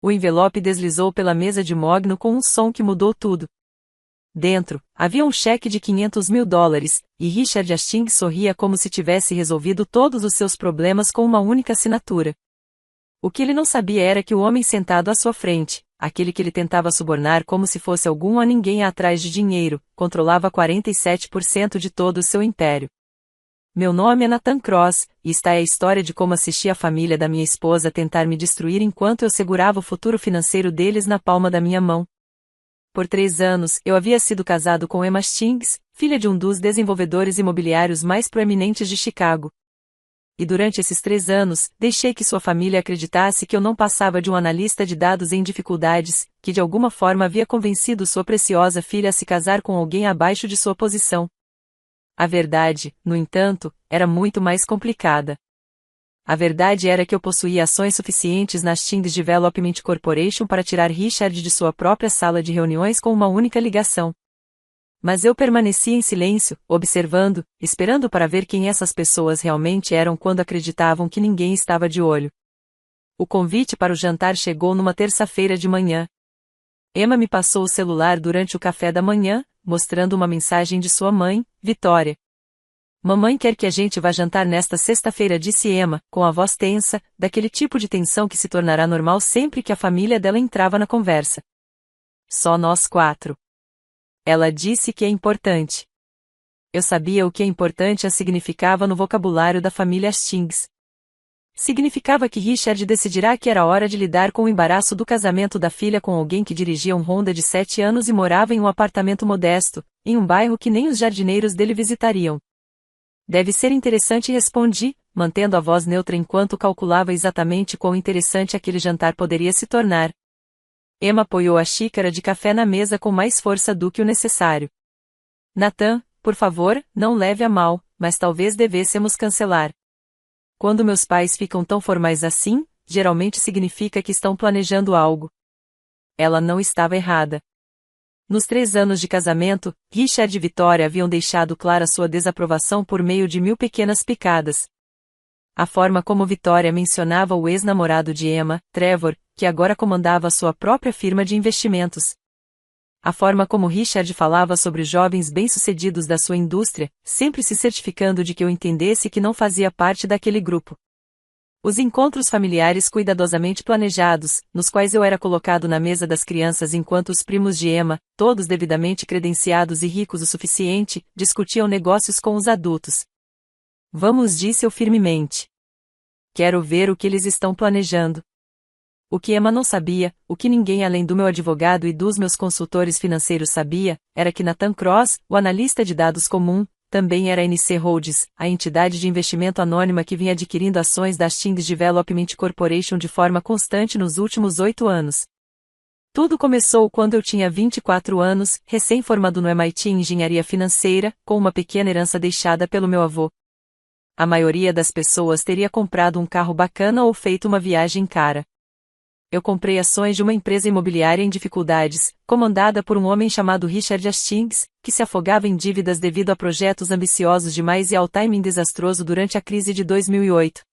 O envelope deslizou pela mesa de mogno com um som que mudou tudo. Dentro, havia um cheque de $500.000, e Richard Hastings sorria como se tivesse resolvido todos os seus problemas com uma única assinatura. O que ele não sabia era que o homem sentado à sua frente, aquele que ele tentava subornar como se fosse algum a ninguém atrás de dinheiro, controlava 47% de todo o seu império. Meu nome é Nathan Cross, e esta é a história de como assisti a família da minha esposa tentar me destruir enquanto eu segurava o futuro financeiro deles na palma da minha mão. Por 3 anos, eu havia sido casado com Emma Hastings, filha de um dos desenvolvedores imobiliários mais proeminentes de Chicago. E durante esses 3 anos, deixei que sua família acreditasse que eu não passava de um analista de dados em dificuldades, que de alguma forma havia convencido sua preciosa filha a se casar com alguém abaixo de sua posição. A verdade, no entanto, era muito mais complicada. A verdade era que eu possuía ações suficientes na Hastings Development Corporation para tirar Richard de sua própria sala de reuniões com uma única ligação. Mas eu permanecia em silêncio, observando, esperando para ver quem essas pessoas realmente eram quando acreditavam que ninguém estava de olho. O convite para o jantar chegou numa terça-feira de manhã. Emma me passou o celular durante o café da manhã, mostrando uma mensagem de sua mãe, Vitória. Mamãe quer que a gente vá jantar nesta sexta-feira, disse Emma, com a voz tensa, daquele tipo de tensão que se tornará normal sempre que a família dela entrava na conversa. Só nós 4. Ela disse que é importante. Eu sabia o que é importante significava no vocabulário da família Hastings. Significava que Richard decidirá que era hora de lidar com o embaraço do casamento da filha com alguém que dirigia um Honda de 7 anos e morava em um apartamento modesto, em um bairro que nem os jardineiros dele visitariam. Deve ser interessante, respondi, mantendo a voz neutra enquanto calculava exatamente quão interessante aquele jantar poderia se tornar. Emma apoiou a xícara de café na mesa com mais força do que o necessário. Nathan, por favor, não leve a mal, mas talvez devêssemos cancelar. Quando meus pais ficam tão formais assim, geralmente significa que estão planejando algo. Ela não estava errada. Nos 3 anos de casamento, Richard e Vitória haviam deixado clara sua desaprovação por meio de 1000 pequenas picadas. A forma como Vitória mencionava o ex-namorado de Emma, Trevor, que agora comandava sua própria firma de investimentos. A forma como Richard falava sobre os jovens bem-sucedidos da sua indústria, sempre se certificando de que eu entendesse que não fazia parte daquele grupo. Os encontros familiares cuidadosamente planejados, nos quais eu era colocado na mesa das crianças enquanto os primos de Emma, todos devidamente credenciados e ricos o suficiente, discutiam negócios com os adultos. Vamos, disse eu firmemente. Quero ver o que eles estão planejando. O que Emma não sabia, o que ninguém além do meu advogado e dos meus consultores financeiros sabia, era que Nathan Cross, o analista de dados comum, também era a NC Holdings, a entidade de investimento anônima que vinha adquirindo ações da Hastings Development Corporation de forma constante nos últimos 8 anos. Tudo começou quando eu tinha 24 anos, recém-formado no MIT em engenharia financeira, com uma pequena herança deixada pelo meu avô. A maioria das pessoas teria comprado um carro bacana ou feito uma viagem cara. Eu comprei ações de uma empresa imobiliária em dificuldades, comandada por um homem chamado Richard Hastings, que se afogava em dívidas devido a projetos ambiciosos demais e ao timing desastroso durante a crise de 2008.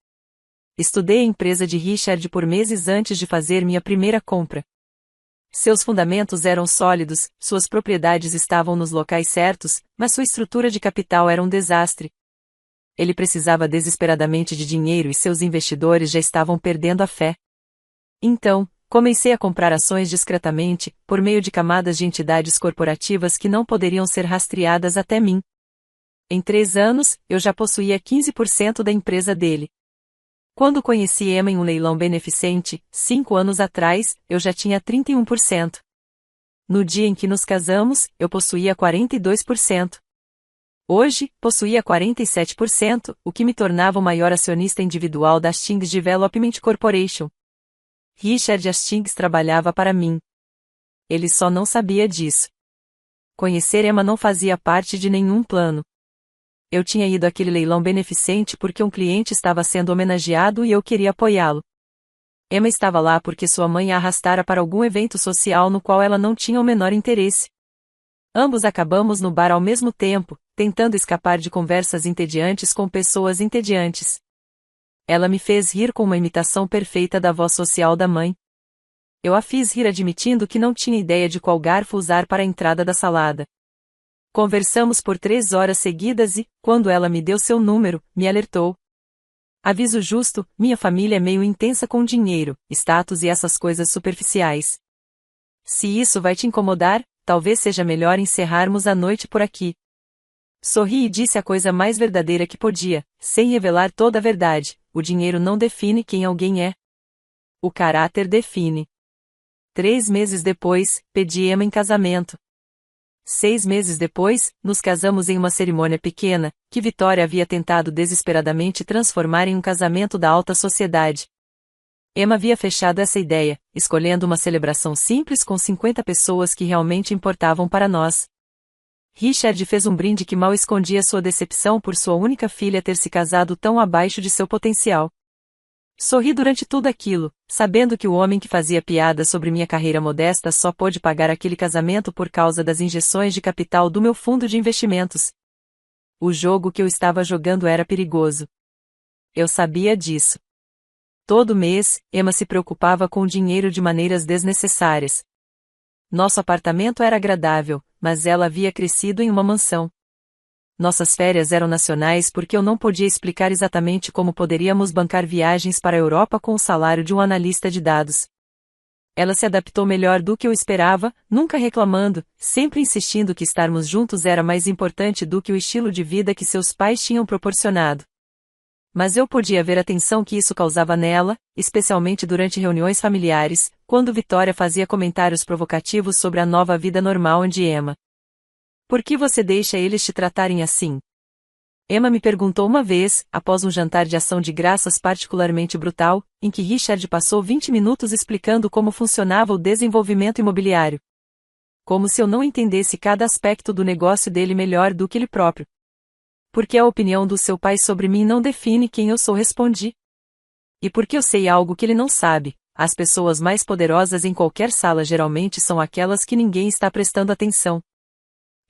Estudei a empresa de Richard por meses antes de fazer minha primeira compra. Seus fundamentos eram sólidos, suas propriedades estavam nos locais certos, mas sua estrutura de capital era um desastre. Ele precisava desesperadamente de dinheiro e seus investidores já estavam perdendo a fé. Então, comecei a comprar ações discretamente, por meio de camadas de entidades corporativas que não poderiam ser rastreadas até mim. Em 3 anos, eu já possuía 15% da empresa dele. Quando conheci Emma em um leilão beneficente, 5 anos atrás, eu já tinha 31%. No dia em que nos casamos, eu possuía 42%. Hoje, possuía 47%, o que me tornava o maior acionista individual da Hastings Development Corporation. Richard Hastings trabalhava para mim. Ele só não sabia disso. Conhecer Emma não fazia parte de nenhum plano. Eu tinha ido àquele leilão beneficente porque um cliente estava sendo homenageado e eu queria apoiá-lo. Emma estava lá porque sua mãe a arrastara para algum evento social no qual ela não tinha o menor interesse. Ambos acabamos no bar ao mesmo tempo, tentando escapar de conversas entediantes com pessoas entediantes. Ela me fez rir com uma imitação perfeita da voz social da mãe. Eu a fiz rir admitindo que não tinha ideia de qual garfo usar para a entrada da salada. Conversamos por 3 horas seguidas e, quando ela me deu seu número, me alertou. Aviso justo, minha família é meio intensa com dinheiro, status e essas coisas superficiais. Se isso vai te incomodar, talvez seja melhor encerrarmos a noite por aqui. Sorri e disse a coisa mais verdadeira que podia, sem revelar toda a verdade: o dinheiro não define quem alguém é. O caráter define. 3 meses depois, pedi Emma em casamento. 6 meses depois, nos casamos em uma cerimônia pequena, que Vitória havia tentado desesperadamente transformar em um casamento da alta sociedade. Emma havia fechado essa ideia, escolhendo uma celebração simples com 50 pessoas que realmente importavam para nós. Richard fez um brinde que mal escondia sua decepção por sua única filha ter se casado tão abaixo de seu potencial. Sorri durante tudo aquilo, sabendo que o homem que fazia piadas sobre minha carreira modesta só pôde pagar aquele casamento por causa das injeções de capital do meu fundo de investimentos. O jogo que eu estava jogando era perigoso. Eu sabia disso. Todo mês, Emma se preocupava com o dinheiro de maneiras desnecessárias. Nosso apartamento era agradável, mas ela havia crescido em uma mansão. Nossas férias eram nacionais porque eu não podia explicar exatamente como poderíamos bancar viagens para a Europa com o salário de um analista de dados. Ela se adaptou melhor do que eu esperava, nunca reclamando, sempre insistindo que estarmos juntos era mais importante do que o estilo de vida que seus pais tinham proporcionado. Mas eu podia ver a tensão que isso causava nela, especialmente durante reuniões familiares, quando Vitória fazia comentários provocativos sobre a nova vida normal de Emma. Por que você deixa eles te tratarem assim? Emma me perguntou uma vez, após um jantar de ação de graças particularmente brutal, em que Richard passou 20 minutos explicando como funcionava o desenvolvimento imobiliário. Como se eu não entendesse cada aspecto do negócio dele melhor do que ele próprio. Porque a opinião do seu pai sobre mim não define quem eu sou, respondi. E porque eu sei algo que ele não sabe, as pessoas mais poderosas em qualquer sala geralmente são aquelas que ninguém está prestando atenção.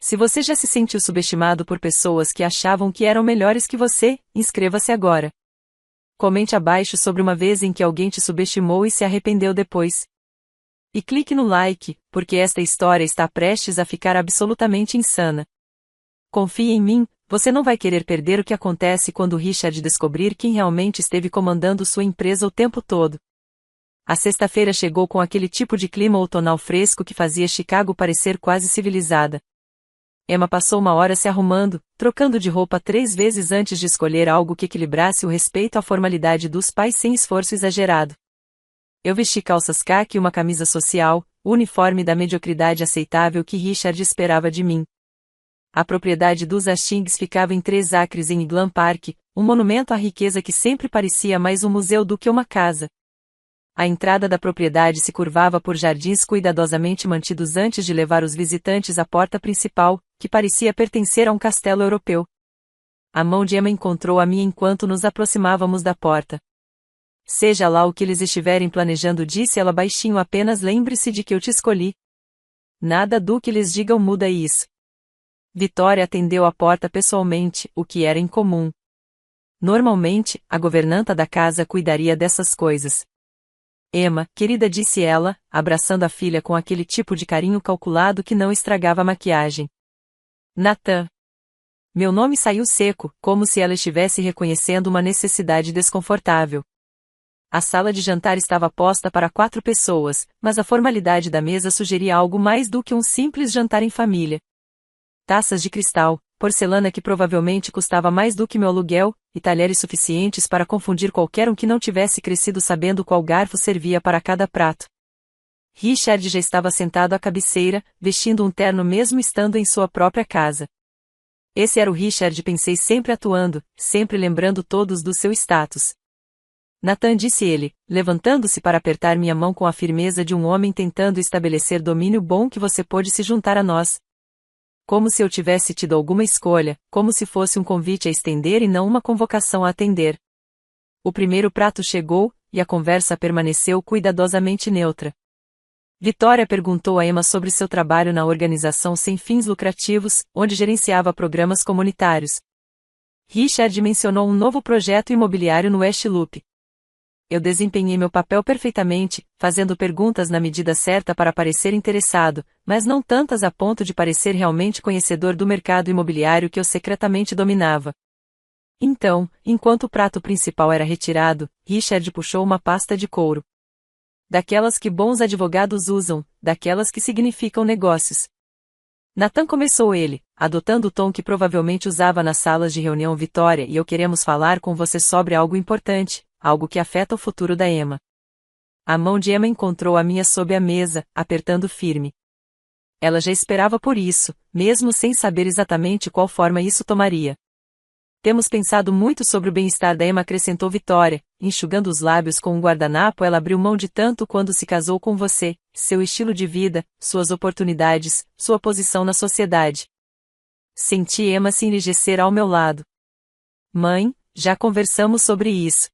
Se você já se sentiu subestimado por pessoas que achavam que eram melhores que você, inscreva-se agora. Comente abaixo sobre uma vez em que alguém te subestimou e se arrependeu depois. E clique no like, porque esta história está prestes a ficar absolutamente insana. Confie em mim, você não vai querer perder o que acontece quando Richard descobrir quem realmente esteve comandando sua empresa o tempo todo. A sexta-feira chegou com aquele tipo de clima outonal fresco que fazia Chicago parecer quase civilizada. Emma passou 1 hora se arrumando, trocando de roupa 3 vezes antes de escolher algo que equilibrasse o respeito à formalidade dos pais sem esforço exagerado. Eu vesti calças caqui e uma camisa social, o uniforme da mediocridade aceitável que Richard esperava de mim. A propriedade dos Hastings ficava em 3 acres em Glen Park, um monumento à riqueza que sempre parecia mais um museu do que uma casa. A entrada da propriedade se curvava por jardins cuidadosamente mantidos antes de levar os visitantes à porta principal, que parecia pertencer a um castelo europeu. A mão de Emma encontrou a minha enquanto nos aproximávamos da porta. Seja lá o que eles estiverem planejando, disse ela baixinho, apenas lembre-se de que eu te escolhi. Nada do que lhes digam muda isso. Vitória atendeu a porta pessoalmente, o que era incomum. Normalmente, a governanta da casa cuidaria dessas coisas. Emma, querida, disse ela, abraçando a filha com aquele tipo de carinho calculado que não estragava a maquiagem. Nathan. Meu nome saiu seco, como se ela estivesse reconhecendo uma necessidade desconfortável. A sala de jantar estava posta para 4 pessoas, mas a formalidade da mesa sugeria algo mais do que um simples jantar em família. Taças de cristal, porcelana que provavelmente custava mais do que meu aluguel, e talheres suficientes para confundir qualquer um que não tivesse crescido sabendo qual garfo servia para cada prato. Richard já estava sentado à cabeceira, vestindo um terno mesmo estando em sua própria casa. Esse era o Richard, pensei, sempre atuando, sempre lembrando todos do seu status. Nathan, disse ele, levantando-se para apertar minha mão com a firmeza de um homem tentando estabelecer domínio. Bom que você pôde se juntar a nós. Como se eu tivesse tido alguma escolha, como se fosse um convite a estender e não uma convocação a atender. O primeiro prato chegou, e a conversa permaneceu cuidadosamente neutra. Vitória perguntou a Emma sobre seu trabalho na organização sem fins lucrativos, onde gerenciava programas comunitários. Richard mencionou um novo projeto imobiliário no West Loop. Eu desempenhei meu papel perfeitamente, fazendo perguntas na medida certa para parecer interessado, mas não tantas a ponto de parecer realmente conhecedor do mercado imobiliário que eu secretamente dominava. Então, enquanto o prato principal era retirado, Richard puxou uma pasta de couro. Daquelas que bons advogados usam, daquelas que significam negócios. Nathan, começou ele, adotando o tom que provavelmente usava nas salas de reunião. Vitória e eu queremos falar com você sobre algo importante, algo que afeta o futuro da Emma. A mão de Emma encontrou a minha sob a mesa, apertando firme. Ela já esperava por isso, mesmo sem saber exatamente qual forma isso tomaria. Temos pensado muito sobre o bem-estar da Emma, acrescentou Vitória, enxugando os lábios com um guardanapo. Ela abriu mão de tanto quando se casou com você, seu estilo de vida, suas oportunidades, sua posição na sociedade. Senti Emma se enrijecer ao meu lado. Mãe, já conversamos sobre isso.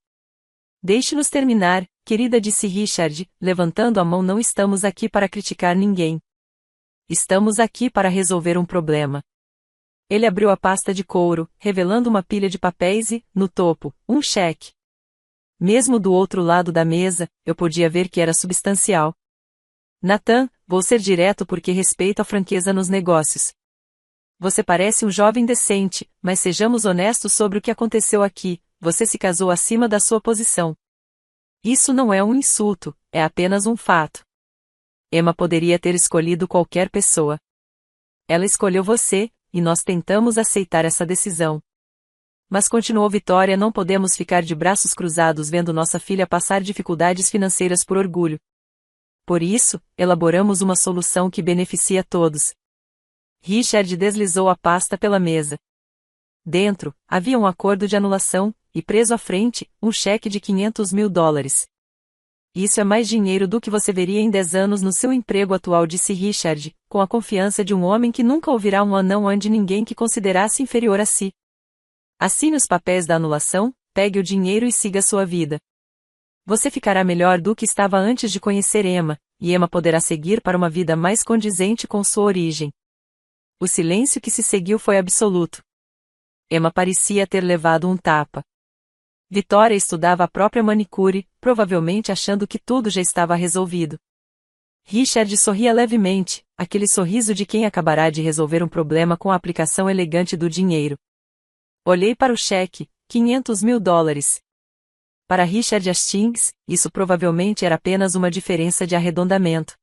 Deixe-nos terminar, querida, disse Richard, levantando a mão. Não estamos aqui para criticar ninguém. Estamos aqui para resolver um problema. Ele abriu a pasta de couro, revelando uma pilha de papéis e, no topo, um cheque. Mesmo do outro lado da mesa, eu podia ver que era substancial. Nathan, vou ser direto porque respeito a franqueza nos negócios. Você parece um jovem decente, mas sejamos honestos sobre o que aconteceu aqui. Você se casou acima da sua posição. Isso não é um insulto, é apenas um fato. Emma poderia ter escolhido qualquer pessoa. Ela escolheu você, e nós tentamos aceitar essa decisão. Mas, continuou Vitória, não podemos ficar de braços cruzados vendo nossa filha passar dificuldades financeiras por orgulho. Por isso, elaboramos uma solução que beneficia todos. Richard deslizou a pasta pela mesa. Dentro, havia um acordo de anulação, e preso à frente, um cheque de $500.000. Isso é mais dinheiro do que você veria em 10 anos no seu emprego atual, disse Richard, com a confiança de um homem que nunca ouvirá um não ande ninguém que considerasse inferior a si. Assine os papéis da anulação, pegue o dinheiro e siga sua vida. Você ficará melhor do que estava antes de conhecer Emma, e Emma poderá seguir para uma vida mais condizente com sua origem. O silêncio que se seguiu foi absoluto. Emma parecia ter levado um tapa. Vitória estudava a própria manicure, provavelmente achando que tudo já estava resolvido. Richard sorria levemente, aquele sorriso de quem acabará de resolver um problema com a aplicação elegante do dinheiro. Olhei para o cheque, $500.000. Para Richard Hastings, isso provavelmente era apenas uma diferença de arredondamento.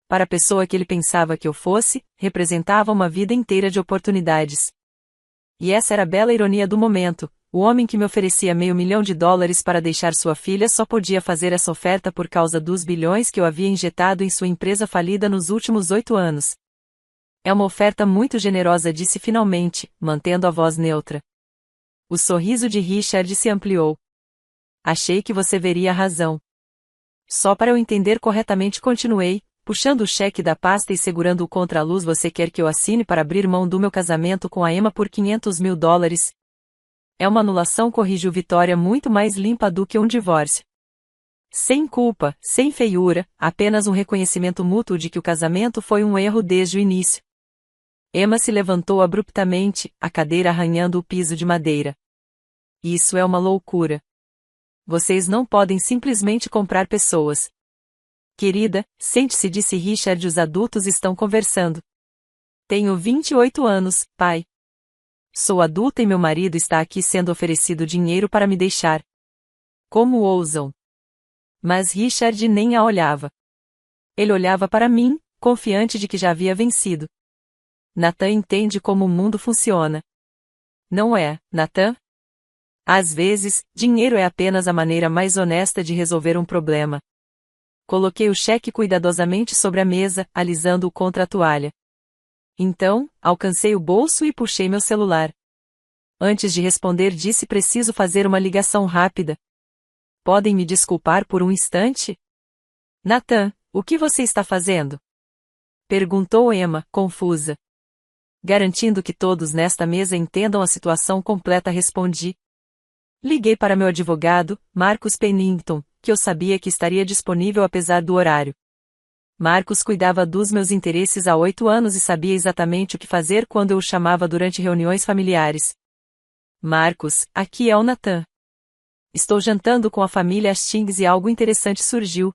Para a pessoa que ele pensava que eu fosse, representava uma vida inteira de oportunidades. E essa era a bela ironia do momento. O homem que me oferecia $500 mil para deixar sua filha só podia fazer essa oferta por causa dos bilhões que eu havia injetado em sua empresa falida nos últimos 8 anos. É uma oferta muito generosa, disse finalmente, mantendo a voz neutra. O sorriso de Richard se ampliou. Achei que você veria razão. Só para eu entender corretamente, continuei, puxando o cheque da pasta e segurando-o contra a luz. Você quer que eu assine para abrir mão do meu casamento com a Emma por $500 mil? É uma anulação, corrigiu Vitória, muito mais limpa do que um divórcio. Sem culpa, sem feiura, apenas um reconhecimento mútuo de que o casamento foi um erro desde o início. Emma se levantou abruptamente, a cadeira arranhando o piso de madeira. Isso é uma loucura. Vocês não podem simplesmente comprar pessoas. Querida, sente-se, disse Richard, os adultos estão conversando. Tenho 28 anos, pai. Sou adulta e meu marido está aqui sendo oferecido dinheiro para me deixar. Como ousam? Mas Richard nem a olhava. Ele olhava para mim, confiante de que já havia vencido. Nathan entende como o mundo funciona. Não é, Nathan? Às vezes, dinheiro é apenas a maneira mais honesta de resolver um problema. Coloquei o cheque cuidadosamente sobre a mesa, alisando-o contra a toalha. Então, alcancei o bolso e puxei meu celular. Antes de responder, disse: preciso fazer uma ligação rápida. Podem me desculpar por um instante? Nathan, o que você está fazendo? Perguntou Emma, confusa. Garantindo que todos nesta mesa entendam a situação completa, respondi. Liguei para meu advogado, Marcus Pennington, que eu sabia que estaria disponível apesar do horário. Marcus cuidava dos meus interesses há 8 anos e sabia exatamente o que fazer quando eu o chamava durante reuniões familiares. Marcus, aqui é o Nathan. Estou jantando com a família Hastings e algo interessante surgiu.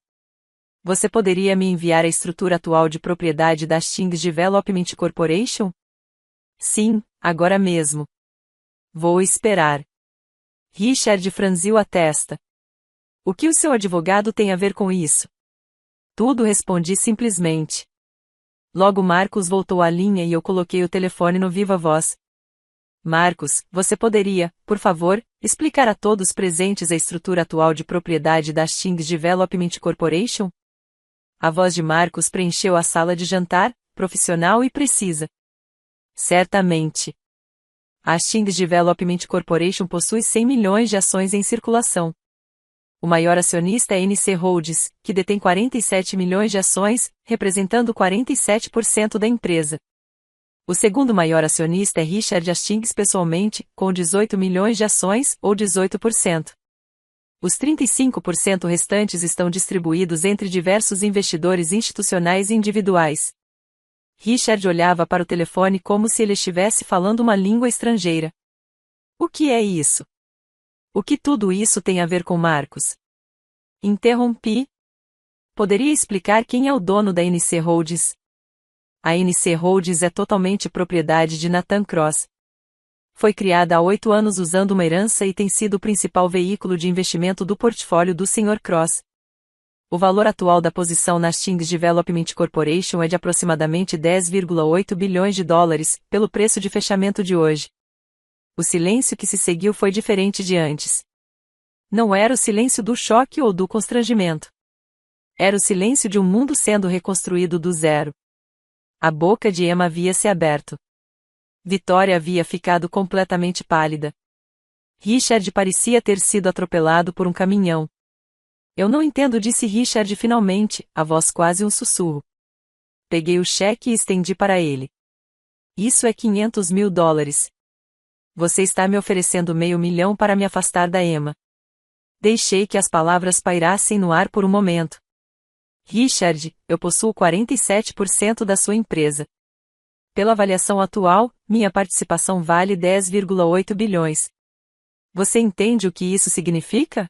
Você poderia me enviar a estrutura atual de propriedade da Hastings Development Corporation? Sim, agora mesmo. Vou esperar. Richard franziu a testa. O que o seu advogado tem a ver com isso? Tudo, respondi simplesmente. Logo Marcos voltou à linha e eu coloquei o telefone no viva voz. Marcos, você poderia, por favor, explicar a todos presentes a estrutura atual de propriedade da Hastings Development Corporation? A voz de Marcos preencheu a sala de jantar, profissional e precisa. Certamente. A Hastings Development Corporation possui 100 milhões de ações em circulação. O maior acionista é NC Holdings, que detém 47 milhões de ações, representando 47% da empresa. O segundo maior acionista é Richard Hastings pessoalmente, com 18 milhões de ações, ou 18%. Os 35% restantes estão distribuídos entre diversos investidores institucionais e individuais. Richard olhava para o telefone como se ele estivesse falando uma língua estrangeira. O que é isso? O que tudo isso tem a ver com Marcos? Interrompi. Poderia explicar quem é o dono da NC Holdings? A NC Holdings é totalmente propriedade de Nathan Cross. Foi criada há 8 anos usando uma herança e tem sido o principal veículo de investimento do portfólio do Sr. Cross. O valor atual da posição na Hastings Development Corporation é de aproximadamente 10,8 bilhões de dólares, pelo preço de fechamento de hoje. O silêncio que se seguiu foi diferente de antes. Não era o silêncio do choque ou do constrangimento. Era o silêncio de um mundo sendo reconstruído do zero. A boca de Emma havia se aberto. Vitória havia ficado completamente pálida. Richard parecia ter sido atropelado por um caminhão. Eu não entendo, disse Richard finalmente, a voz quase um sussurro. Peguei o cheque e estendi para ele. Isso é 500 mil dólares. Você está me oferecendo $500 mil para me afastar da Emma. Deixei que as palavras pairassem no ar por um momento. Richard, eu possuo 47% da sua empresa. Pela avaliação atual, minha participação vale 10,8 bilhões. Você entende o que isso significa?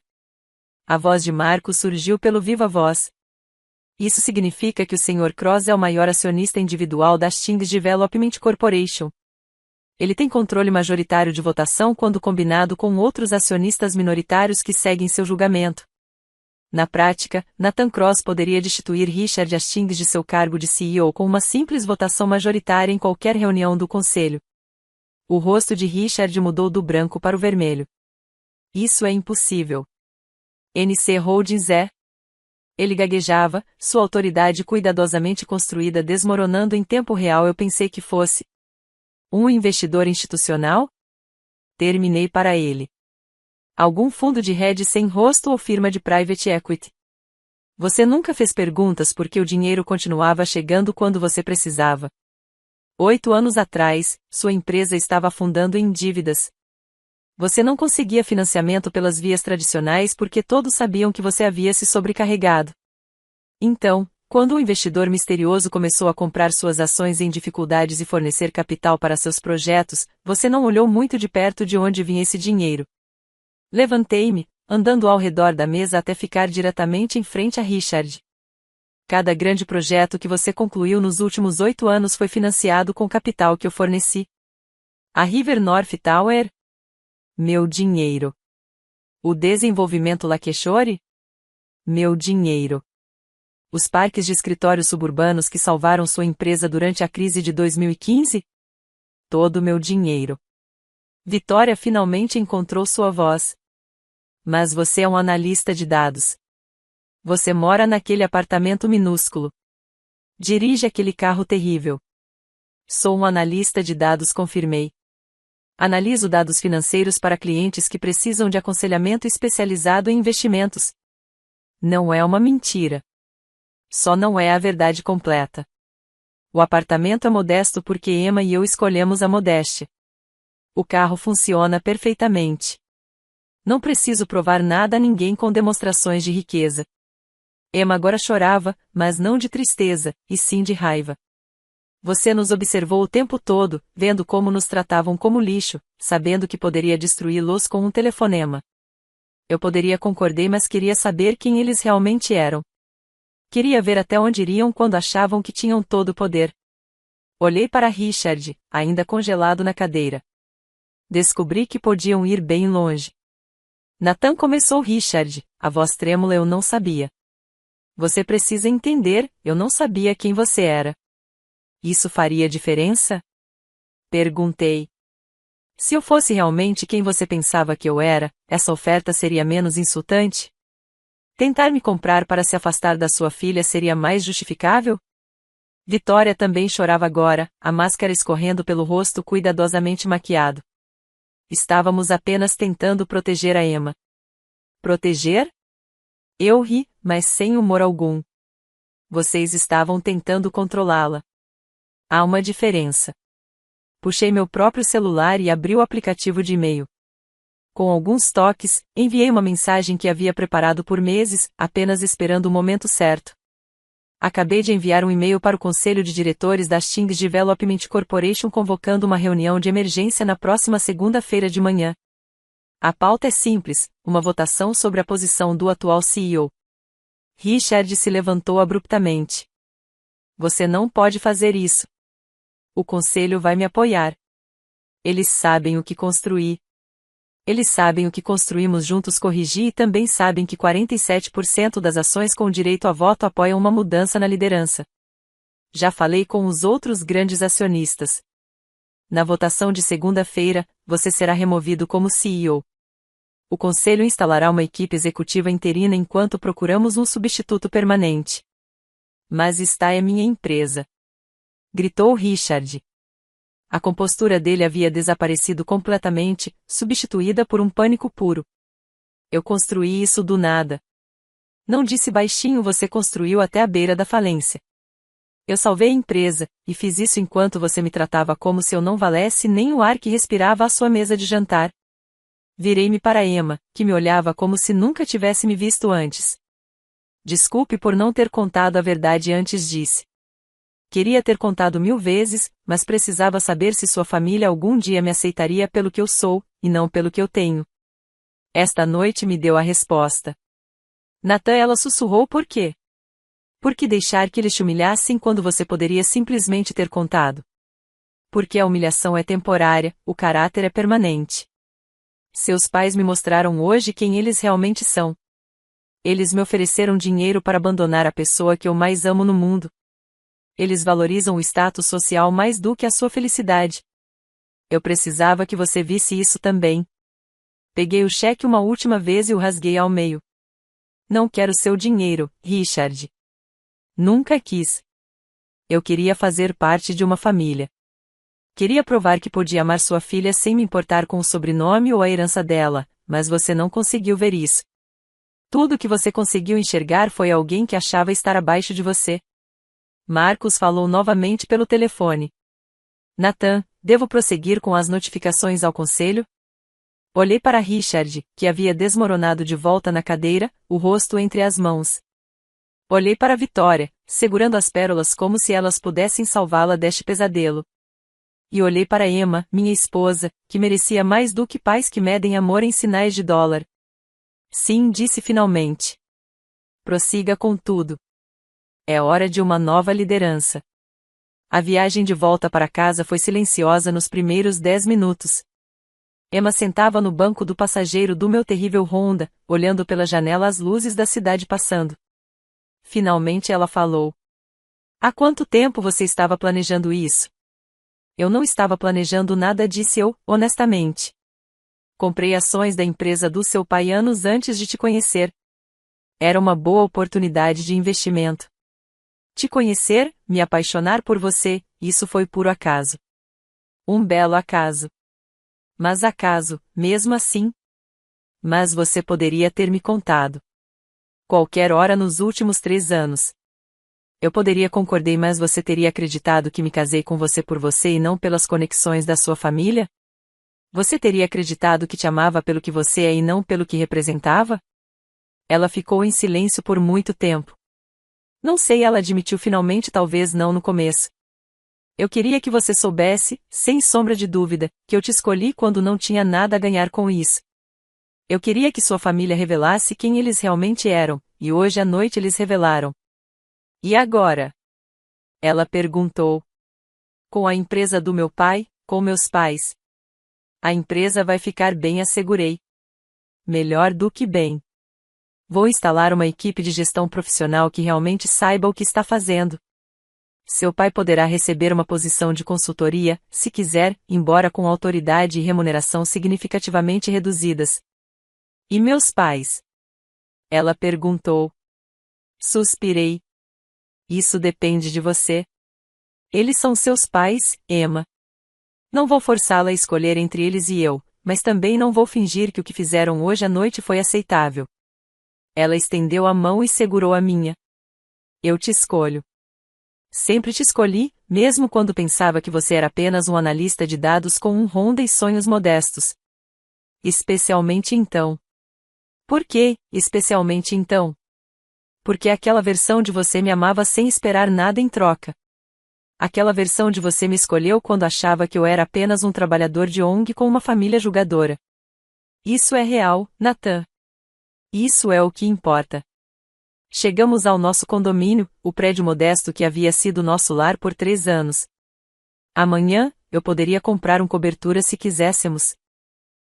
A voz de Marcos surgiu pelo viva voz. Isso significa que o Sr. Cross é o maior acionista individual da Hastings Development Corporation. Ele tem controle majoritário de votação quando combinado com outros acionistas minoritários que seguem seu julgamento. Na prática, Nathan Cross poderia destituir Richard Hastings de seu cargo de CEO com uma simples votação majoritária em qualquer reunião do conselho. O rosto de Richard mudou do branco para o vermelho. Isso é impossível. NC Holdings é? Ele gaguejava, sua autoridade cuidadosamente construída desmoronando em tempo real. Eu pensei que fosse um investidor institucional? Terminei para ele. Algum fundo de hedge sem rosto ou firma de private equity? Você nunca fez perguntas porque o dinheiro continuava chegando quando você precisava. 8 anos atrás, sua empresa estava afundando em dívidas. Você não conseguia financiamento pelas vias tradicionais porque todos sabiam que você havia se sobrecarregado. Então, quando um investidor misterioso começou a comprar suas ações em dificuldades e fornecer capital para seus projetos, você não olhou muito de perto de onde vinha esse dinheiro. Levantei-me, andando ao redor da mesa até ficar diretamente em frente a Richard. Cada grande projeto que você concluiu nos últimos 8 anos foi financiado com capital que eu forneci. A River North Tower? Meu dinheiro. O desenvolvimento Lakeshore? Meu dinheiro. Os parques de escritórios suburbanos que salvaram sua empresa durante a crise de 2015? Todo meu dinheiro. Vitória finalmente encontrou sua voz. Mas você é um analista de dados. Você mora naquele apartamento minúsculo. Dirige aquele carro terrível. Sou um analista de dados, confirmei. Analiso dados financeiros para clientes que precisam de aconselhamento especializado em investimentos. Não é uma mentira. Só não é a verdade completa. O apartamento é modesto porque Emma e eu escolhemos a modéstia. O carro funciona perfeitamente. Não preciso provar nada a ninguém com demonstrações de riqueza. Emma agora chorava, mas não de tristeza, e sim de raiva. Você nos observou o tempo todo, vendo como nos tratavam como lixo, sabendo que poderia destruí-los com um telefonema. Eu poderia concordar, mas queria saber quem eles realmente eram. Queria ver até onde iriam quando achavam que tinham todo o poder. Olhei para Richard, ainda congelado na cadeira. Descobri que podiam ir bem longe. Nathan, começou Richard, a voz trêmula. Eu não sabia. Você precisa entender, eu não sabia quem você era. Isso faria diferença? Perguntei. Se eu fosse realmente quem você pensava que eu era, essa oferta seria menos insultante? Tentar me comprar para se afastar da sua filha seria mais justificável? Vitória também chorava agora, a máscara escorrendo pelo rosto cuidadosamente maquiado. Estávamos apenas tentando proteger a Emma. Proteger? Eu ri, mas sem humor algum. Vocês estavam tentando controlá-la. Há uma diferença. Puxei meu próprio celular e abri o aplicativo de e-mail. Com alguns toques, enviei uma mensagem que havia preparado por meses, apenas esperando o momento certo. Acabei de enviar um e-mail para o conselho de diretores da Stings Development Corporation convocando uma reunião de emergência na próxima segunda-feira de manhã. A pauta é simples, uma votação sobre a posição do atual CEO. Richard se levantou abruptamente. Você não pode fazer isso. O conselho vai me apoiar. Eles sabem o que construí. Eles sabem o que construímos juntos. Corrigi, e também sabem que 47% das ações com direito a voto apoiam uma mudança na liderança. Já falei com os outros grandes acionistas. Na votação de segunda-feira, você será removido como CEO. O conselho instalará uma equipe executiva interina enquanto procuramos um substituto permanente. Mas esta é minha empresa. Gritou Richard. A compostura dele havia desaparecido completamente, substituída por um pânico puro. Eu construí isso do nada. Não disse baixinho, você construiu até a beira da falência. Eu salvei a empresa, e fiz isso enquanto você me tratava como se eu não valesse nem o ar que respirava à sua mesa de jantar. Virei-me para Emma, que me olhava como se nunca tivesse me visto antes. Desculpe por não ter contado a verdade antes, disse. Queria ter contado 1000 vezes, mas precisava saber se sua família algum dia me aceitaria pelo que eu sou, e não pelo que eu tenho. Esta noite me deu a resposta. Nathan, ela sussurrou, por quê? Por que deixar que eles te humilhassem quando você poderia simplesmente ter contado? Porque a humilhação é temporária, o caráter é permanente. Seus pais me mostraram hoje quem eles realmente são. Eles me ofereceram dinheiro para abandonar a pessoa que eu mais amo no mundo. Eles valorizam o status social mais do que a sua felicidade. Eu precisava que você visse isso também. Peguei o cheque uma última vez e o rasguei ao meio. Não quero seu dinheiro, Richard. Nunca quis. Eu queria fazer parte de uma família. Queria provar que podia amar sua filha sem me importar com o sobrenome ou a herança dela, mas você não conseguiu ver isso. Tudo que você conseguiu enxergar foi alguém que achava estar abaixo de você. Marcos falou novamente pelo telefone. Nathan, devo prosseguir com as notificações ao conselho? Olhei para Richard, que havia desmoronado de volta na cadeira, o rosto entre as mãos. Olhei para Vitória, segurando as pérolas como se elas pudessem salvá-la deste pesadelo. E olhei para Emma, minha esposa, que merecia mais do que pais que medem amor em sinais de dólar. Sim, disse finalmente. Prossiga com tudo. É hora de uma nova liderança. A viagem de volta para casa foi silenciosa nos primeiros 10 minutos. Emma sentava no banco do passageiro do meu terrível Honda, olhando pela janela as luzes da cidade passando. Finalmente ela falou. Há quanto tempo você estava planejando isso? Eu não estava planejando nada, disse eu, honestamente. Comprei ações da empresa do seu pai anos antes de te conhecer. Era uma boa oportunidade de investimento. Te conhecer, me apaixonar por você, isso foi puro acaso. Um belo acaso. Mas acaso, mesmo assim? Mas você poderia ter me contado. Qualquer hora nos últimos 3 anos. Eu poderia concordar, mas você teria acreditado que me casei com você por você e não pelas conexões da sua família? Você teria acreditado que te amava pelo que você é e não pelo que representava? Ela ficou em silêncio por muito tempo. Não sei, ela admitiu finalmente, talvez não no começo. Eu queria que você soubesse, sem sombra de dúvida, que eu te escolhi quando não tinha nada a ganhar com isso. Eu queria que sua família revelasse quem eles realmente eram, e hoje à noite eles revelaram. E agora? Ela perguntou. Com a empresa do meu pai, com meus pais. A empresa vai ficar bem, assegurei. Melhor do que bem. Vou instalar uma equipe de gestão profissional que realmente saiba o que está fazendo. Seu pai poderá receber uma posição de consultoria, se quiser, embora com autoridade e remuneração significativamente reduzidas. E meus pais? Ela perguntou. Suspirei. Isso depende de você. Eles são seus pais, Emma. Não vou forçá-la a escolher entre eles e eu, mas também não vou fingir que o que fizeram hoje à noite foi aceitável. Ela estendeu a mão e segurou a minha. Eu te escolho. Sempre te escolhi, mesmo quando pensava que você era apenas um analista de dados com um Honda e sonhos modestos. Especialmente então. Por quê, especialmente então? Porque aquela versão de você me amava sem esperar nada em troca. Aquela versão de você me escolheu quando achava que eu era apenas um trabalhador de ONG com uma família julgadora. Isso é real, Nathan. Isso é o que importa. Chegamos ao nosso condomínio, o prédio modesto que havia sido nosso lar por 3 anos. Amanhã, eu poderia comprar um cobertura se quiséssemos.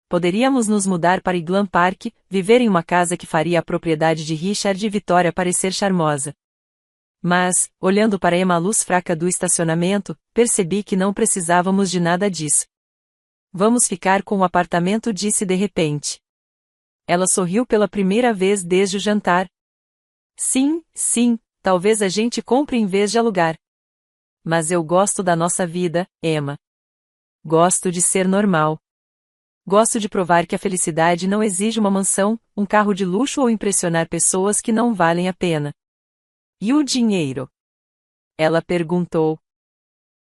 Poderíamos nos mudar para Iglan Park, viver em uma casa que faria a propriedade de Richard e Vitória parecer charmosa. Mas, olhando para a luz fraca do estacionamento, percebi que não precisávamos de nada disso. Vamos ficar com o apartamento, disse de repente. Ela sorriu pela primeira vez desde o jantar. Sim, sim, talvez a gente compre em vez de alugar. Mas eu gosto da nossa vida, Emma. Gosto de ser normal. Gosto de provar que a felicidade não exige uma mansão, um carro de luxo ou impressionar pessoas que não valem a pena. E o dinheiro? Ela perguntou.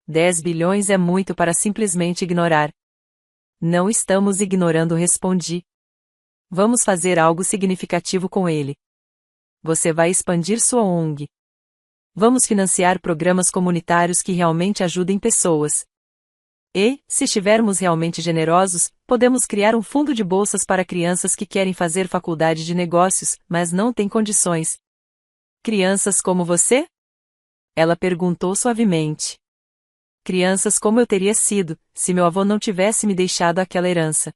10 bilhões é muito para simplesmente ignorar. Não estamos ignorando, respondi. Vamos fazer algo significativo com ele. Você vai expandir sua ONG. Vamos financiar programas comunitários que realmente ajudem pessoas. E, se estivermos realmente generosos, podemos criar um fundo de bolsas para crianças que querem fazer faculdade de negócios, mas não têm condições. Crianças como você? Ela perguntou suavemente. Crianças como eu teria sido, se meu avô não tivesse me deixado aquela herança.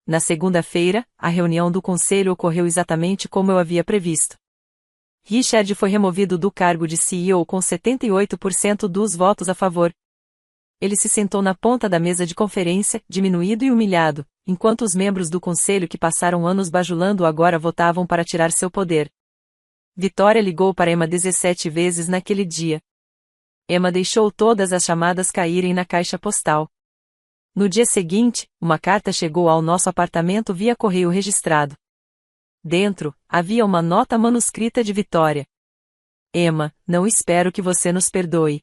Na segunda-feira, a reunião do conselho ocorreu exatamente como eu havia previsto. Richard foi removido do cargo de CEO com 78% dos votos a favor. Ele se sentou na ponta da mesa de conferência, diminuído e humilhado, enquanto os membros do conselho que passaram anos bajulando agora votavam para tirar seu poder. Vitória ligou para Emma 17 vezes naquele dia. Emma deixou todas as chamadas caírem na caixa postal. No dia seguinte, uma carta chegou ao nosso apartamento via correio registrado. Dentro, havia uma nota manuscrita de Vitória. Emma, não espero que você nos perdoe.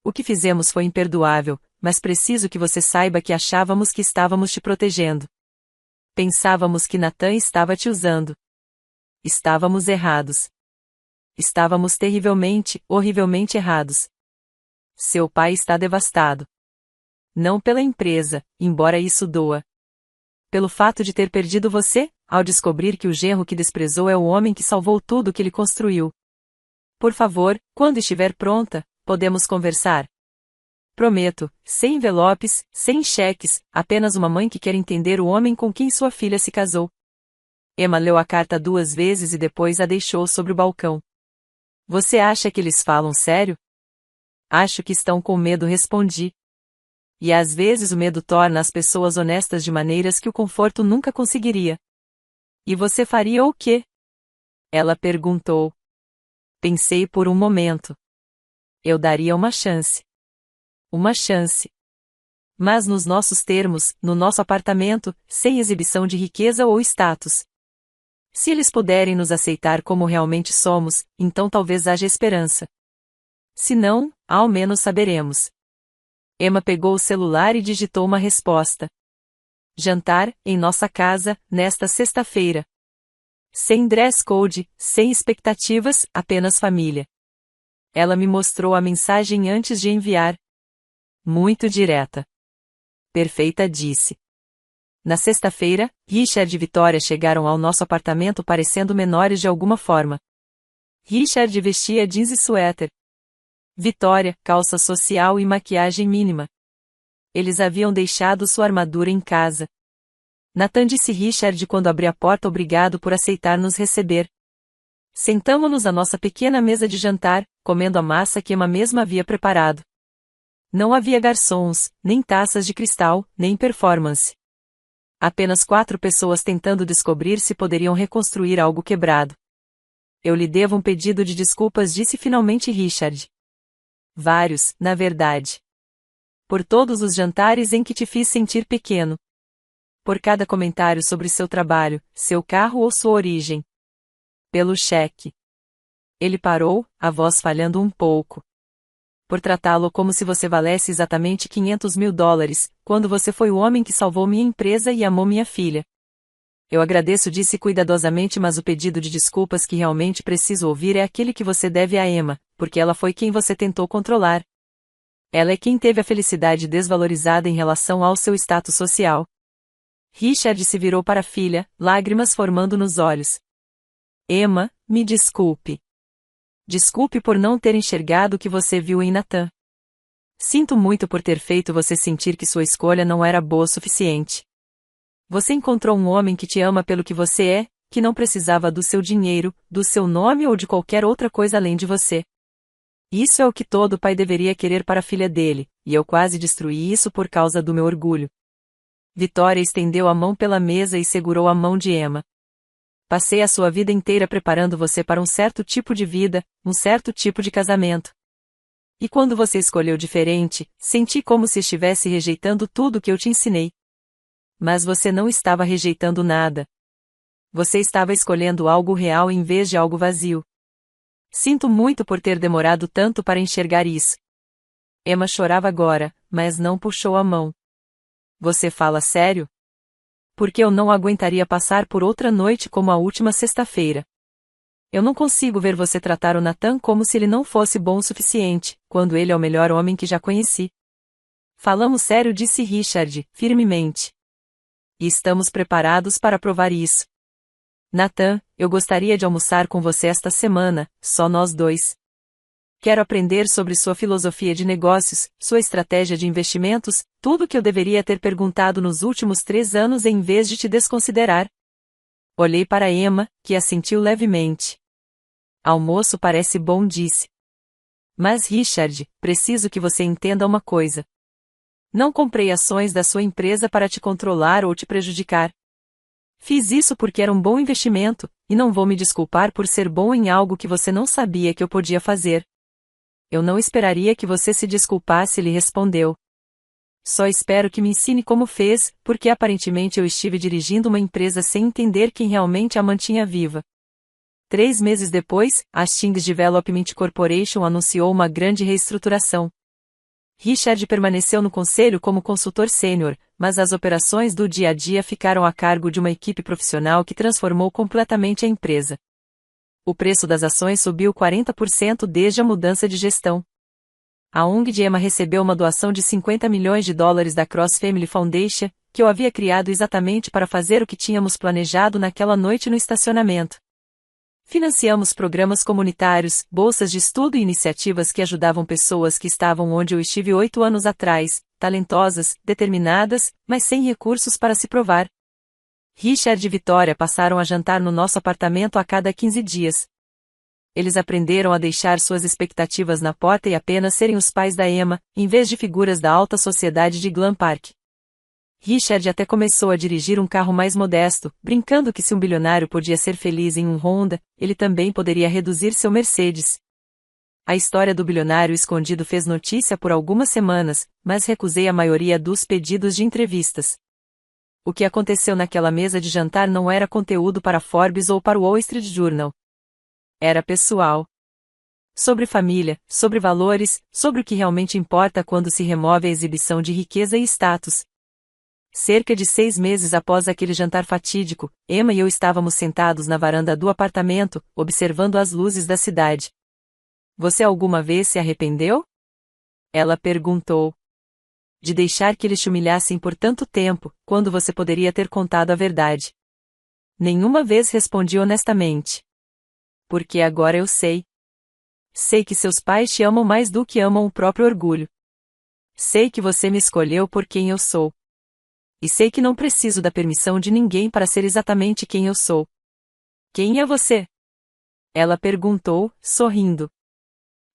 O que fizemos foi imperdoável, mas preciso que você saiba que achávamos que estávamos te protegendo. Pensávamos que Nathan estava te usando. Estávamos errados. Estávamos terrivelmente, horrivelmente errados. Seu pai está devastado. Não pela empresa, embora isso doa. Pelo fato de ter perdido você, ao descobrir que o genro que desprezou é o homem que salvou tudo que ele construiu. Por favor, quando estiver pronta, podemos conversar. Prometo, sem envelopes, sem cheques, apenas uma mãe que quer entender o homem com quem sua filha se casou. Emma leu a carta 2 vezes e depois a deixou sobre o balcão. Você acha que eles falam sério? Acho que estão com medo, respondi. E às vezes o medo torna as pessoas honestas de maneiras que o conforto nunca conseguiria. E você faria o quê? Ela perguntou. Pensei por um momento. Eu daria uma chance. Uma chance. Mas nos nossos termos, no nosso apartamento, sem exibição de riqueza ou status. Se eles puderem nos aceitar como realmente somos, então talvez haja esperança. Se não, ao menos saberemos. Emma pegou o celular e digitou uma resposta. Jantar, em nossa casa, nesta sexta-feira. Sem dress code, sem expectativas, apenas família. Ela me mostrou a mensagem antes de enviar. Muito direta. Perfeita, disse. Na sexta-feira, Richard e Vitória chegaram ao nosso apartamento parecendo menores de alguma forma. Richard vestia jeans e suéter. Vitória, calça social e maquiagem mínima. Eles haviam deixado sua armadura em casa. Nathan disse Richard quando abri a porta obrigado por aceitar nos receber. Sentamo-nos à nossa pequena mesa de jantar, comendo a massa que Emma mesma havia preparado. Não havia garçons, nem taças de cristal, nem performance. Apenas 4 pessoas tentando descobrir se poderiam reconstruir algo quebrado. Eu lhe devo um pedido de desculpas, disse finalmente Richard. Vários, na verdade. Por todos os jantares em que te fiz sentir pequeno. Por cada comentário sobre seu trabalho, seu carro ou sua origem. Pelo cheque. Ele parou, a voz falhando um pouco. Por tratá-lo como se você valesse exatamente $500.000, quando você foi o homem que salvou minha empresa e amou minha filha. Eu agradeço, disse cuidadosamente, mas o pedido de desculpas que realmente preciso ouvir é aquele que você deve a Emma, porque ela foi quem você tentou controlar. Ela é quem teve a felicidade desvalorizada em relação ao seu status social. Richard se virou para a filha, lágrimas formando nos olhos. Emma, me desculpe. Desculpe por não ter enxergado o que você viu em Nathan. Sinto muito por ter feito você sentir que sua escolha não era boa o suficiente. Você encontrou um homem que te ama pelo que você é, que não precisava do seu dinheiro, do seu nome ou de qualquer outra coisa além de você. Isso é o que todo pai deveria querer para a filha dele, e eu quase destruí isso por causa do meu orgulho. Vitória estendeu a mão pela mesa e segurou a mão de Emma. Passei a sua vida inteira preparando você para um certo tipo de vida, um certo tipo de casamento. E quando você escolheu diferente, senti como se estivesse rejeitando tudo que eu te ensinei. Mas você não estava rejeitando nada. Você estava escolhendo algo real em vez de algo vazio. Sinto muito por ter demorado tanto para enxergar isso. Emma chorava agora, mas não puxou a mão. Você fala sério? Porque eu não aguentaria passar por outra noite como a última sexta-feira. Eu não consigo ver você tratar o Nathan como se ele não fosse bom o suficiente, quando ele é o melhor homem que já conheci. Falamos sério, disse Richard, firmemente. E estamos preparados para provar isso. Nathan, eu gostaria de almoçar com você esta semana, só nós dois. Quero aprender sobre sua filosofia de negócios, sua estratégia de investimentos, tudo o que eu deveria ter perguntado nos últimos 3 anos em vez de te desconsiderar. Olhei para Emma, que assentiu levemente. Almoço parece bom, disse. Mas Richard, preciso que você entenda uma coisa. Não comprei ações da sua empresa para te controlar ou te prejudicar. Fiz isso porque era um bom investimento, e não vou me desculpar por ser bom em algo que você não sabia que eu podia fazer. Eu não esperaria que você se desculpasse, ele respondeu. Só espero que me ensine como fez, porque aparentemente eu estive dirigindo uma empresa sem entender quem realmente a mantinha viva. 3 meses depois, a Hastings Development Corporation anunciou uma grande reestruturação. Richard permaneceu no conselho como consultor sênior, mas as operações do dia a dia ficaram a cargo de uma equipe profissional que transformou completamente a empresa. O preço das ações subiu 40% desde a mudança de gestão. A ONG de Emma recebeu uma doação de $50 milhões da Cross Family Foundation, que eu havia criado exatamente para fazer o que tínhamos planejado naquela noite no estacionamento. Financiamos programas comunitários, bolsas de estudo e iniciativas que ajudavam pessoas que estavam onde eu estive 8 anos atrás, talentosas, determinadas, mas sem recursos para se provar. Richard e Vitória passaram a jantar no nosso apartamento a cada 15 dias. Eles aprenderam a deixar suas expectativas na porta e apenas serem os pais da Emma, em vez de figuras da alta sociedade de Glen Park. Richard até começou a dirigir um carro mais modesto, brincando que se um bilionário podia ser feliz em um Honda, ele também poderia reduzir seu Mercedes. A história do bilionário escondido fez notícia por algumas semanas, mas recusei a maioria dos pedidos de entrevistas. O que aconteceu naquela mesa de jantar não era conteúdo para Forbes ou para o Wall Street Journal. Era pessoal. Sobre família, sobre valores, sobre o que realmente importa quando se remove a exibição de riqueza e status. Cerca de 6 meses após aquele jantar fatídico, Emma e eu estávamos sentados na varanda do apartamento, observando as luzes da cidade. Você alguma vez se arrependeu? Ela perguntou. de deixar que eles te humilhassem por tanto tempo, quando você poderia ter contado a verdade? Nenhuma vez respondi honestamente. Porque agora eu sei. Sei que seus pais te amam mais do que amam o próprio orgulho. Sei que você me escolheu por quem eu sou. E sei que não preciso da permissão de ninguém para ser exatamente quem eu sou. Quem é você? Ela perguntou, sorrindo.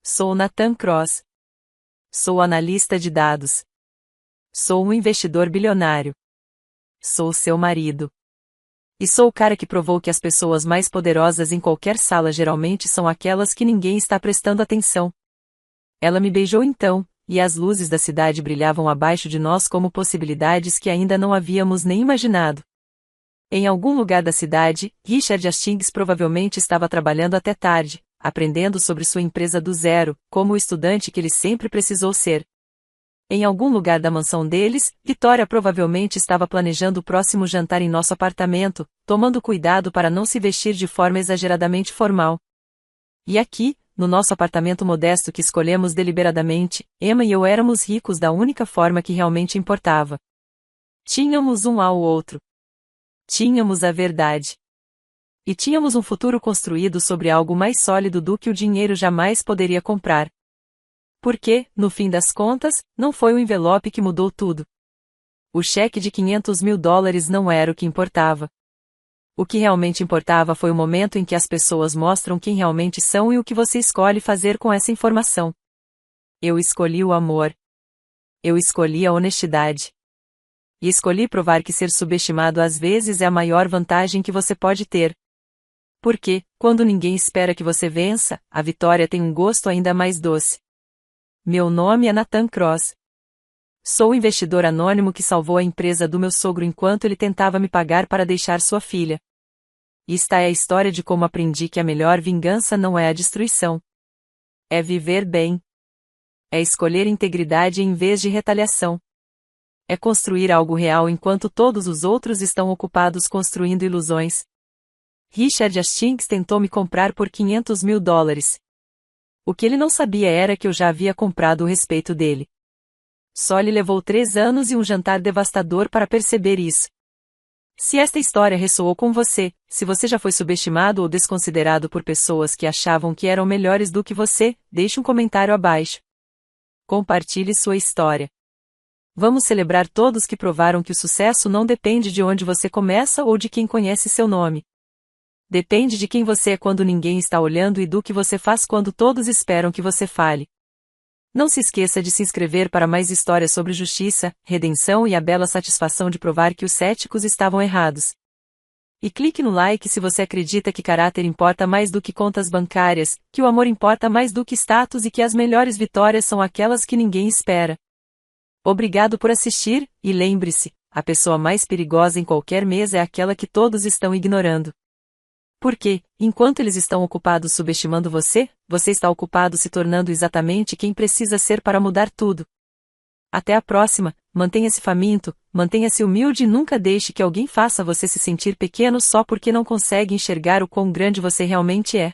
Sou Nathan Cross. Sou analista de dados. Sou um investidor bilionário. Sou seu marido. E sou o cara que provou que as pessoas mais poderosas em qualquer sala geralmente são aquelas que ninguém está prestando atenção. Ela me beijou então, e as luzes da cidade brilhavam abaixo de nós como possibilidades que ainda não havíamos nem imaginado. Em algum lugar da cidade, Richard Hastings provavelmente estava trabalhando até tarde, aprendendo sobre sua empresa do zero, como o estudante que ele sempre precisou ser. Em algum lugar da mansão deles, Vitória provavelmente estava planejando o próximo jantar em nosso apartamento, tomando cuidado para não se vestir de forma exageradamente formal. E aqui, no nosso apartamento modesto que escolhemos deliberadamente, Emma e eu éramos ricos da única forma que realmente importava. Tínhamos um ao outro. Tínhamos a verdade. E tínhamos um futuro construído sobre algo mais sólido do que o dinheiro jamais poderia comprar. Porque, no fim das contas, não foi o envelope que mudou tudo. O cheque de $500.000 não era o que importava. O que realmente importava foi o momento em que as pessoas mostram quem realmente são e o que você escolhe fazer com essa informação. Eu escolhi o amor. Eu escolhi a honestidade. E escolhi provar que ser subestimado às vezes é a maior vantagem que você pode ter. Porque, quando ninguém espera que você vença, a vitória tem um gosto ainda mais doce. Meu nome é Nathan Cross. Sou o investidor anônimo que salvou a empresa do meu sogro enquanto ele tentava me pagar para deixar sua filha. E esta é a história de como aprendi que a melhor vingança não é a destruição. É viver bem. É escolher integridade em vez de retaliação. É construir algo real enquanto todos os outros estão ocupados construindo ilusões. Richard Hastings tentou me comprar por $500.000. O que ele não sabia era que eu já havia comprado o respeito dele. Só lhe levou 3 anos e um jantar devastador para perceber isso. Se esta história ressoou com você, se você já foi subestimado ou desconsiderado por pessoas que achavam que eram melhores do que você, deixe um comentário abaixo. Compartilhe sua história. Vamos celebrar todos que provaram que o sucesso não depende de onde você começa ou de quem conhece seu nome. Depende de quem você é quando ninguém está olhando e do que você faz quando todos esperam que você fale. Não se esqueça de se inscrever para mais histórias sobre justiça, redenção e a bela satisfação de provar que os céticos estavam errados. E clique no like se você acredita que caráter importa mais do que contas bancárias, que o amor importa mais do que status e que as melhores vitórias são aquelas que ninguém espera. Obrigado por assistir, e lembre-se, a pessoa mais perigosa em qualquer mesa é aquela que todos estão ignorando. Porque, enquanto eles estão ocupados subestimando você, você está ocupado se tornando exatamente quem precisa ser para mudar tudo. Até a próxima, mantenha-se faminto, mantenha-se humilde e nunca deixe que alguém faça você se sentir pequeno só porque não consegue enxergar o quão grande você realmente é.